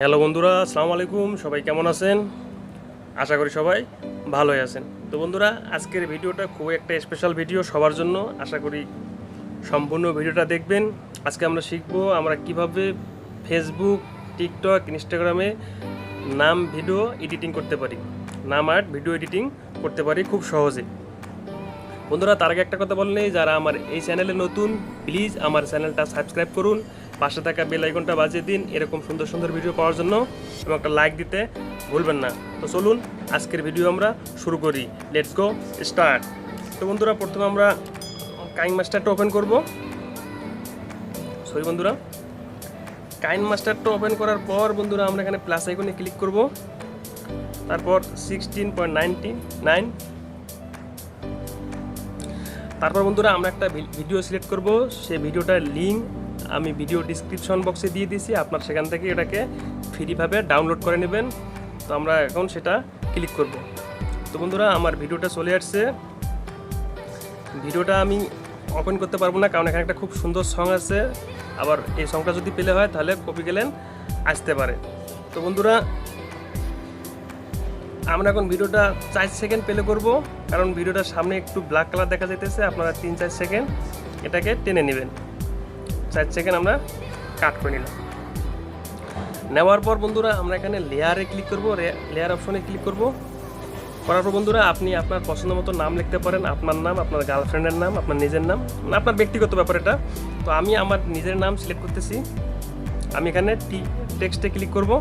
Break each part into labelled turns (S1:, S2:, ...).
S1: Hello বন্ধুরা, আসসালামু আলাইকুম। সবাই কেমন আছেন? আশা করি সবাই ভালোই আছেন। তো বন্ধুরা, আজকের ভিডিওটা খুবই একটা স্পেশাল ভিডিও সবার জন্য। আশা করি সম্পূর্ণ ভিডিওটা দেখবেন। আজকে আমরা শিখব আমরা কিভাবে ফেসবুক, টিকটক, ইনস্টাগ্রামে নাম ভিডিও এডিটিং করতে পারি, নাম আর ভিডিও এডিটিং করতে পারি খুব সহজে। বন্ধুরা, তার আগে একটা কথা বললে, যারা আমার এই চ্যানেলে নতুন, প্লিজ আমার চ্যানেলটা সাবস্ক্রাইব করুন, পাশে থাকা বেল আইকনটা বাজিয়ে দিন এরকম সুন্দর সুন্দর ভিডিও পাওয়ার জন্য, এবং একটা লাইক দিতে ভুলবেন না। তো চলুন আজকের ভিডিও আমরা শুরু করি। Let's go start. তো বন্ধুরা, প্রথমে আমরা কাইনমাস্টারটা ওপেন করব। বন্ধুরা, কাইনমাস্টারটা ওপেন করার পর বন্ধুরা আমরা এখানে প্লাস আইকনে ক্লিক করব, তারপর 16.99, তারপর বন্ধুরা আমরা একটা ভিডিও সিলেক্ট করব। সেই ভিডিওটার লিঙ্ক আমি ভিডিও ডিসক্রিপশন বক্সে দিয়ে দিয়েছি, আপনার সেখান থেকে এটাকে ফ্রিভাবে ডাউনলোড করে নেবেন। তো আমরা এখন সেটা ক্লিক করব। তো বন্ধুরা, আমার ভিডিওটা চলে আসছে। ভিডিওটা আমি ওপেন করতে পারবো না, কারণ এখানে একটা খুব সুন্দর সং আছে। আবার এই সংটা যদি পেলে হয় তাহলে কপি গেলেন আসতে পারে। তো বন্ধুরা, আমরা এখন ভিডিওটা 4 সেকেন্ড প্লে করব, কারণ ভিডিওটার সামনে একটু ব্ল্যাক কালার দেখা যাইতেছে। আপনারা 3-4 সেকেন্ড এটাকে টেনে নেবেন। 4 সেকেন্ড আমরা কাট করে নিলাম। নেওয়ার পর বন্ধুরা আমরা এখানে লেয়ারে ক্লিক করব, লেয়ার অপশনে ক্লিক করব। করার পর বন্ধুরা আপনি আপনার পছন্দ মতো নাম লিখতে পারেন, আপনার নাম, আপনার গার্লফ্রেন্ডের নাম, আপনার নিজের নাম, মানে আপনার ব্যক্তিগত ব্যাপার এটা। তো আমি আমার নিজের নাম সিলেক্ট করতেছি। আমি এখানে টেক্সটে ক্লিক করব।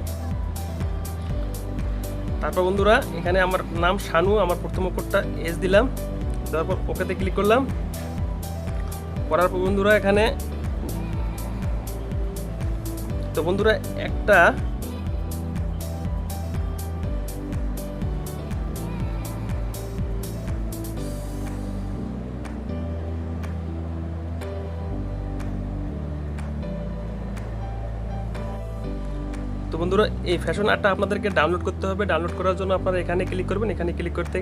S1: তারপর বন্ধুরা এখানে আমার নাম শানু, আমার প্রথম অক্ষরটা এস দিলাম, তারপর ওকেতে ক্লিক করলাম। করার পর বন্ধুরা এখানে তো বন্ধুরা একটা তো বন্ধুরা এই ফ্যাশন আর্টটা আপনাদেরকে ডাউনলোড করতে হবে। ডাউনলোড করার জন্য আপনারা এখানে ক্লিক করবেন, এখানে ক্লিক করতে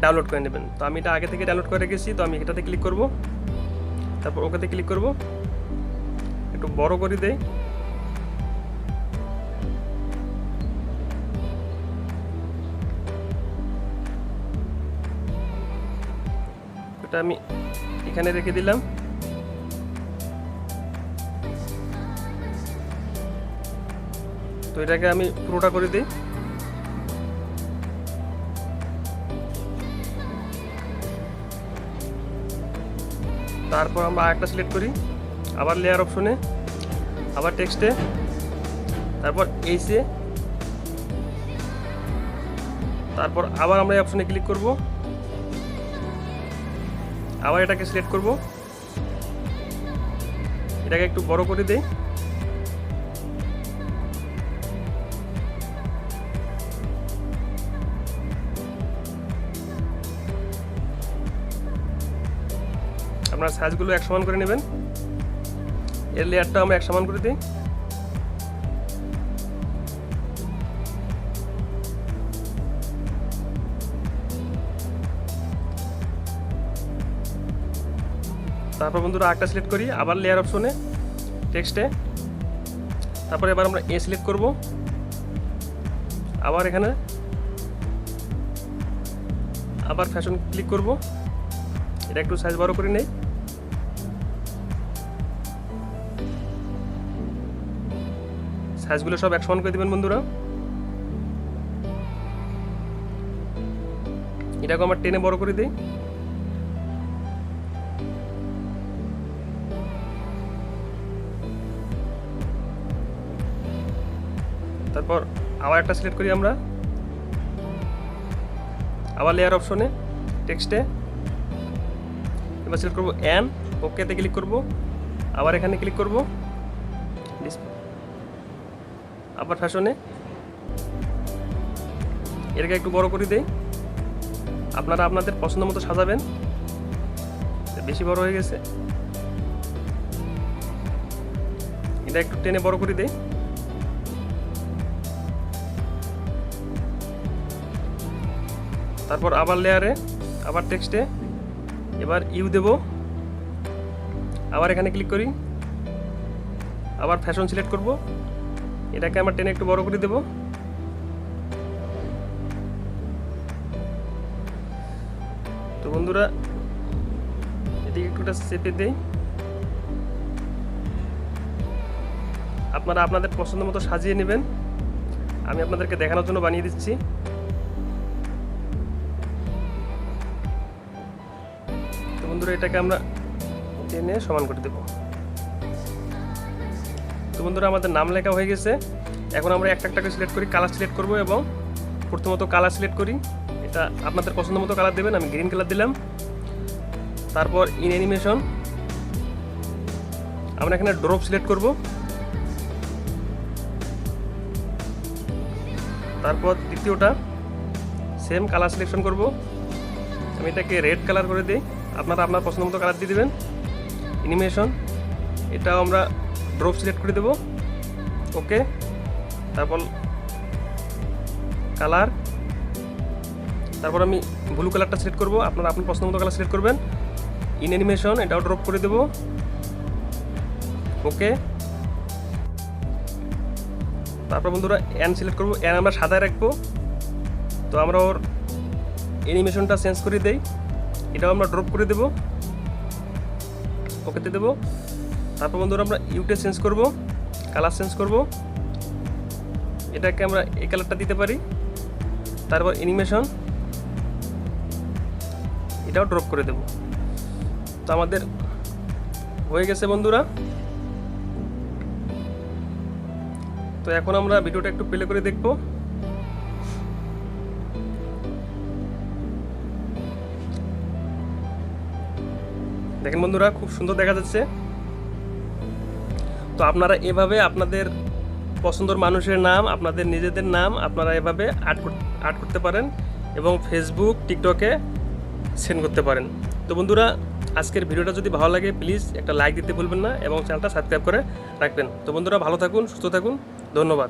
S1: ডাউনলোড করে নেবেন। তো আমি এটা আগে থেকে ডাউনলোড করে রেখেছি, তো আমি এটাতে ক্লিক করব, তারপর ওকেতে ক্লিক করব। একটু বড় করে দেই। এটা আমি এখানে রেখে দিলাম। তো এটাকে আমি পুরোটা করে দিই। তারপর আমরা আরেকটা সিলেক্ট করি, আবার লেয়ার অপশনে, আবার টেক্সটে, তারপর এইসে, তারপর আবার আমরা এই অপশনে ক্লিক করব, আবার এটাকে সিলেক্ট করব, এটাকে একটু বড় করে দেই। আপনার সাইজগুলো এক সমান করে নেবেন। এর লেয়ারটা আমরা এক সমান করে দিই। তারপর বন্ধুরা আরেকটা সিলেক্ট করি, আবার লেয়ার অপশনে, টেক্সটে, তারপরে এবার আমরা এ সিলেক্ট করব, আবার এখানে আবার ফ্যাশন ক্লিক করব। এটা একটু সাইজ বড় করে নেই। সাইজগুলো সব এক সমান করে দেবেন বন্ধুরা। এটাকে আমার টেনে বড় করে দিই। তারপর আবার একটা সিলেক্ট করি আমরা, আবার লেয়ার অপশনে, টেক্সটে, এবার সিলেক্ট করবো অ্যান, ওকেতে ক্লিক করব, আবার এখানে ক্লিক করব, আবার ফ্যাশনে, এটাকে একটু বড় করে দেই। আপনারা আপনাদের পছন্দ মতো সাজাবেন। বেশি বড় হয়ে গেছে, এটা একটু টেনে বড় করে দেই। তারপর আবার লেয়ারে, আবার টেক্সটে, এবার ইউ দেব, আবার এখানে ক্লিক করি, আবার ফ্যাশন সিলেক্ট করব, এটাকে আমরা টেনে একটু বড় করে দেব। তো বন্ধুরা এদিকে একটুটা চেপে দেই। আপনারা আপনাদের পছন্দ মতো সাজিয়ে নেবেন। আমি আপনাদেরকে দেখানোর জন্য বানিয়ে দিচ্ছি। তো বন্ধুরা এটাকে আমরা টেনে সমান করে দেব। তো বন্ধুরা আমাদের নাম লেখা হয়ে গেছে। এখন আমরা একটা করে সিলেক্ট করি, কালার সিলেক্ট করব এবং প্রথমত কালার সিলেক্ট করি। এটা আপনাদের পছন্দ মতো কালার দেবেন। আমি গ্রিন কালার দিলাম। তারপর ইন অ্যানিমেশন আমরা এখানে ড্রপ সিলেক্ট করব। তারপর দ্বিতীয়টা সেম কালার সিলেকশন করব। আমি এটাকে রেড কালার করে দিই। আপনারা আপনার পছন্দ মতো কালার দিয়ে দেবেন। অ্যানিমেশন এটাও আমরা ড্রপ সিলেক্ট করে দেব। ওকে, তারপর কালার, তারপর আমি ব্লু কালারটা সিলেক্ট করব। আপনারা আপনার পছন্দ মতো কালার সিলেক্ট করবেন। ইন অ্যানিমেশন এটাও ড্রপ করে দেব। ওকে, তারপর বন্ধুরা অ্যান সিলেক্ট করব। অ্যান আমরা সাদায় রাখবো। তো আমরা ওর অ্যানিমেশনটা চেঞ্জ করে দেই। এটাও আমরা ড্রপ করে দেব। ওকেতে দেব। তারপর বন্ধুরা আমরা ইউটে চেঞ্জ করব, কালার চেঞ্জ করব। এটাকে আমরা এই কালারটা দিতে পারি। তারপর অ্যানিমেশন এটাও ড্রপ করে দেব। তো আমাদের হয়ে গেছে বন্ধুরা। তো এখন আমরা ভিডিওটা একটু প্লে করে দেখব। দেখেন বন্ধুরা খুব সুন্দর দেখা যাচ্ছে। তো আপনারা এভাবে আপনাদের পছন্দের মানুষের নাম, আপনাদের নিজেদের নাম আপনারা এভাবে আর্ট করতে পারেন এবং ফেসবুক, টিকটকে সেন্ড করতে পারেন। তো বন্ধুরা আজকের ভিডিওটা যদি ভালো লাগে প্লিজ একটা লাইক দিতে ভুলবেন না এবং চ্যানেলটা সাবস্ক্রাইব করে রাখবেন। তো বন্ধুরা ভালো থাকুন, সুস্থ থাকুন, ধন্যবাদ।